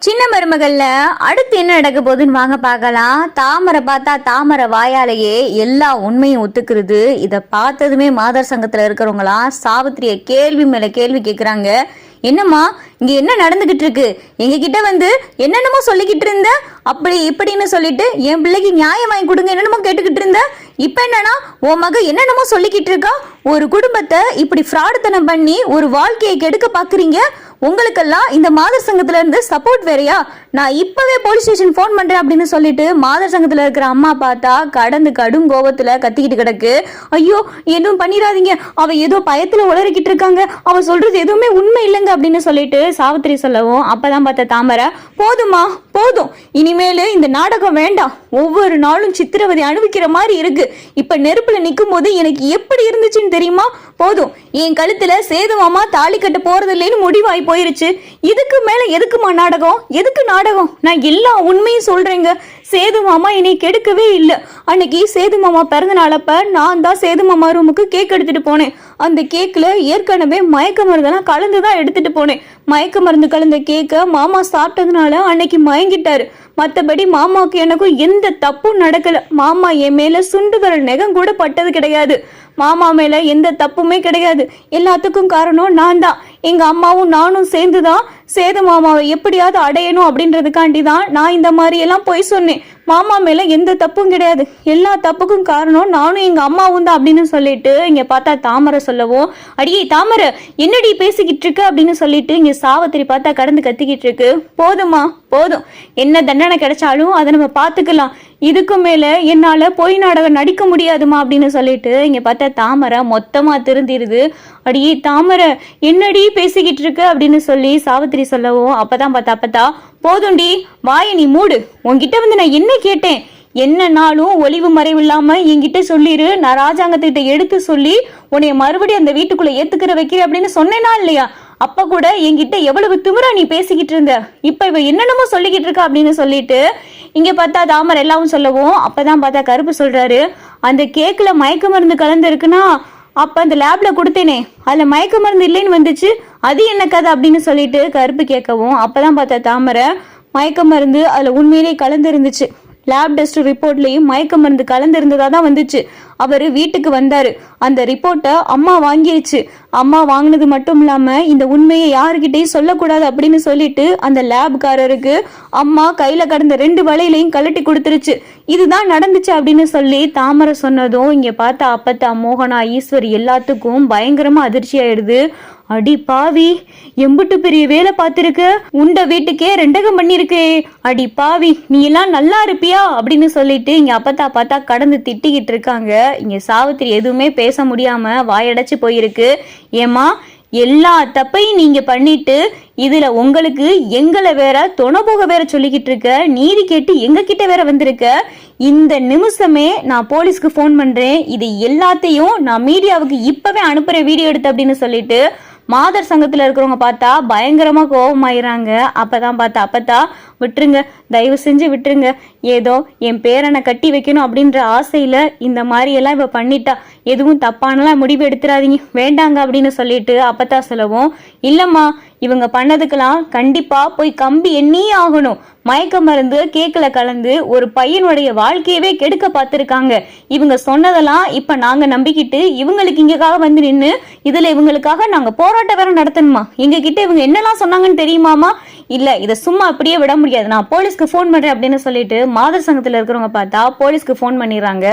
சின்ன மருமகள்ல அடுத்து என்ன நடக்க போகுதுன்னு வாங்க பார்க்கலாம். தாமரை பார்த்தா தாமரை வாயாலேயே எல்லா உண்மையும் ஒத்துக்கிறது. இதை பார்த்ததுமே மாதர் சங்கத்துல இருக்கிறவங்களாம் சாவித்திரிய கேள்வி மேல கேள்வி கேட்குறாங்க. என்னம்மா இங்க என்ன நடந்துகிட்டு இருக்கு? எங்க கிட்ட வந்து என்னென்னமோ சொல்லிக்கிட்டு இருந்த, அப்படி இப்படின்னு சொல்லிட்டு என் பிள்ளைக்கு நியாயம் வாங்கி கொடுங்க என்னென்னமோ கேட்டுக்கிட்டு இருந்த. இப்ப என்னன்னா உன் மக என்னென்னமோ சொல்லிக்கிட்டு இருக்கா. ஒரு குடும்பத்தை இப்படி ஃப்ராடுத்தனம் பண்ணி ஒரு வாழ்க்கையை கெடுக்க பாக்குறீங்க. உங்களுக்கெல்லாம் இந்த மாதர் சங்கத்துல இருந்து சப்போர்ட் வேறையா? நான் இப்பவே போலீஸ் ஸ்டேஷன் போன் பண்றேன் அப்படின்னு சொல்லிட்டு மாதர் சங்கத்துல இருக்கிற அம்மா பார்த்தா கடந்து கடும் கோபத்துல கத்திக்கிட்டு கிடக்கு. ஐயோ எதுவும் பண்ணிடாதீங்க, அவ ஏதோ பயத்துல உளறிக்கிட்டு இருக்காங்க, அவ சொல்றது எதுவுமே உண்மை இல்லைங்க அப்படின்னு சொல்லிட்டு சாவித்திரி சொல்லவும் அப்பதான் பார்த்த தாமரை, போதுமா போதும், இனிமேலு இந்த நாடகம் வேண்டாம். ஒவ்வொரு நாளும் சித்திரவதை அனுபவிக்கிற மாதிரி இருக்கு. இப்ப நெருப்புல நிக்கும் போது எனக்கு எப்படி இருந்துச்சுன்னு தெரியுமா? போதும், என் கழுத்துல சேது மாமா தாலி கட்ட போறது இல்லைன்னு முடிவாய் போயிருச்சு. இதுக்கு மேல எதுக்குமா நாடகம்? எதுக்கு நாடகம்? நான் எல்லா உண்மையும் சொல்றேங்க. சேது மாமா என்னை கெடுக்கவே இல்லை. அன்னைக்கு சேது மாமா பிறந்த நாளப்ப நான் தான் சேது மாமா ரூமுக்கு கேக் எடுத்துட்டு போனேன். அந்த கேக்ல ஏற்கனவே மயக்க மருந்தெல்லாம் கலந்துதான் எடுத்துட்டு போனேன். மயக்க மருந்து கலந்த கேக்க மாமா சாப்பிட்டதுனால அன்னைக்கு மயங்கிட்டாரு. மற்றபடி மாமாவுக்கு எனக்கும் எந்த தப்பும் நடக்கல. மாமா என் மேல சுண்டு விரல் நெகம் கூட பட்டது கிடையாது. மாமா மேல எந்த தப்புமே கிடையாது. எல்லாத்துக்கும் காரணம் நான் தான். எங்க அம்மாவும் நானும் சேர்ந்துதான் சேது மாமாவை எப்படியாவது அடையணும் அப்படின்றதுக்காண்டி தான் நான் இந்த மாதிரி எல்லாம் போய் சொன்னேன். மாமா மேல எந்த தப்பும் கிடையாது. எல்லா தப்புக்கும் காரணம் நானும் எங்க அம்மாவும் தான் அப்படின்னு சொல்லிட்டு இங்க பார்த்தா தாமரை சொல்லவும், அடியே தாமரை என்னடி பேசிக்கிட்டு இருக்க அப்படின்னு சொல்லிட்டு இங்க சாவித்திரி பார்த்தா கடந்து கத்திக்கிட்டு இருக்கு. போதுமா போதும், என்ன தண்டனை கிடைச்சாலும் அதை நம்ம பார்த்துக்கலாம். இதுக்கு மேல என்னால பொய் நாடகம் நடிக்க முடியாதுமா அப்படின்னு சொல்லிட்டு இங்க பார்த்தா தாமரை மொத்தமா திருந்திருது. அடியே தாமரை என்னடி பேசிக்கிட்டு இருக்க அப்படின்னு சொல்லி சாவித்திரி சொல்லவும் அப்பதான் பார்த்தா போதும்டி, வாய நீ மூடு. உன்கிட்ட வந்து நான் என்ன கேட்டேன்? என்னன்னாலும் ஒளிவு மறைவு இல்லாம என்கிட்ட சொல்லிரு. நான் ராஜாங்கத்திட்ட எடுத்து சொல்லி உன்னைய மறுபடியும் அந்த வீட்டுக்குள்ள ஏத்துக்கிற வைக்கிறேன் அப்படின்னு சொன்னேனா இல்லையா? அப்ப கூட என்கிட்ட எவ்வளவு திமிரா நீ பேசிக்கிட்டு இருந்த. இப்ப இவ என்னென்னமோ சொல்லிக்கிட்டு இருக்கா அப்படின்னு சொல்லிட்டு இங்க பார்த்தா தாமரை எல்லாவும் சொல்லவும் அப்பதான் பார்த்தா கருப்பு சொல்றாரு, அந்த கேக்ல மயக்க மருந்து கலந்து இருக்குன்னா அப்ப அந்த லேப்ல கொடுத்தேனே அதுல மயக்க மருந்து இல்லைன்னு வந்துச்சு, அது என்ன கதை அப்படின்னு சொல்லிட்டு கருப்பு கேட்கவும் அப்பதான் பார்த்தா தாமரை, மயக்க மருந்து அதுல உண்மையிலேயே கலந்து இருந்துச்சு. லேப் டெஸ்ட் ரிப்போர்ட்லயும் மயக்க மருந்து கலந்து இருந்ததா தான் வந்துச்சு. அவரு வீட்டுக்கு வந்தாரு. அந்த ரிப்போர்ட்டை அம்மா வாங்கிருச்சு. அம்மா வாங்கினது மட்டும் இல்லாம இந்த உண்மையை யாருக்கிட்டையும் சொல்லக்கூடாது அப்படின்னு சொல்லிட்டு அந்த லேப்காரருக்கு அம்மா கையில கடந்த 2 வளையலையும் கழட்டி கொடுத்துருச்சு. இதுதான் நடந்துச்சு அப்படின்னு சொல்லி தாமரை சொன்னதும் இங்க பார்த்தா அப்பத்தா மோகனா ஈஸ்வரி எல்லாத்துக்கும் பயங்கரமா அதிர்ச்சி ஆயிடுது. அடி பாவி, எம்புட்டு பெரிய வேலை பார்த்திருக்க, உண்ட வீட்டுக்கே ரெண்டகம் பண்ணிருக்கு. அடி பாவி, நீ எல்லாம் நல்லா இருப்பியா அப்படின்னு சொல்லிட்டு இங்க அப்பத்தா பார்த்தா கடந்து திட்டிக்கிட்டு இருக்காங்க. இங்க சாவித்திரி எதுவுமே பேச முடியாம வாயடைச்சு போயிருக்கு. ஏமா எல்லா தப்பையும் நீங்க பண்ணிட்டு இதுல உங்களுக்கு எங்களை வேற தொண போக வேற சொல்லிக்கிட்டு இருக்க, நீதி கேட்டு எங்க கிட்ட வேற வந்திருக்க. இந்த நிமிஷமே நான் போலீஸ்க்கு போன் பண்றேன். இது எல்லாத்தையும் நான் மீடியாவுக்கு இப்பவே அனுப்புறேன் வீடியோ எடுத்து அப்படின்னு சொல்லிட்டு மாதர் சங்கத்துல இருக்கிறவங்க பார்த்தா பயங்கரமா கோபமாயிறாங்க. அப்பதான் அப்பத்தா விட்டுருங்க, தயவு செஞ்சு விட்டுருங்க. ஏதோ என் பேரனை கட்டி வைக்கணும் அப்படின்ற ஆசையில இந்த மாதிரி எல்லாம் இவ பண்ணிட்டா, எதுவும் தப்பானலாம் முடிவு எடுத்துறாதீங்க, வேண்டாங்க அப்படின்னு சொல்லிட்டு அப்பத்தா சொல்லவும், இல்லம்மா இவங்க பண்ணதுக்கெல்லாம் கண்டிப்பா போய் கம்பி எண்ணியே ஆகணும். மயக்க மருந்து கேக்ல கலந்து ஒரு பையனுடைய வாழ்க்கையவே கெடுக்க பார்த்திருக்காங்க. இவங்க சொன்னதெல்லாம் இப்ப நாங்க நம்பிக்கிட்டு இவங்களுக்கு இங்கக்காக வந்து நின்று இதுல இவங்களுக்காக நாங்க போராட்டம் வேற நடத்தணுமா? எங்க கிட்ட இவங்க என்னெல்லாம் சொன்னாங்கன்னு தெரியுமாமா? இல்ல இதை சும்மா அப்படியே விட முடியாது, நான் போலீஸ்க்கு போன் பண்றேன் அப்படின்னு சொல்லிட்டு மாதர் சங்கத்துல இருக்கிறவங்க பார்த்தா போலீஸ்க்கு போன் பண்ணிடுறாங்க.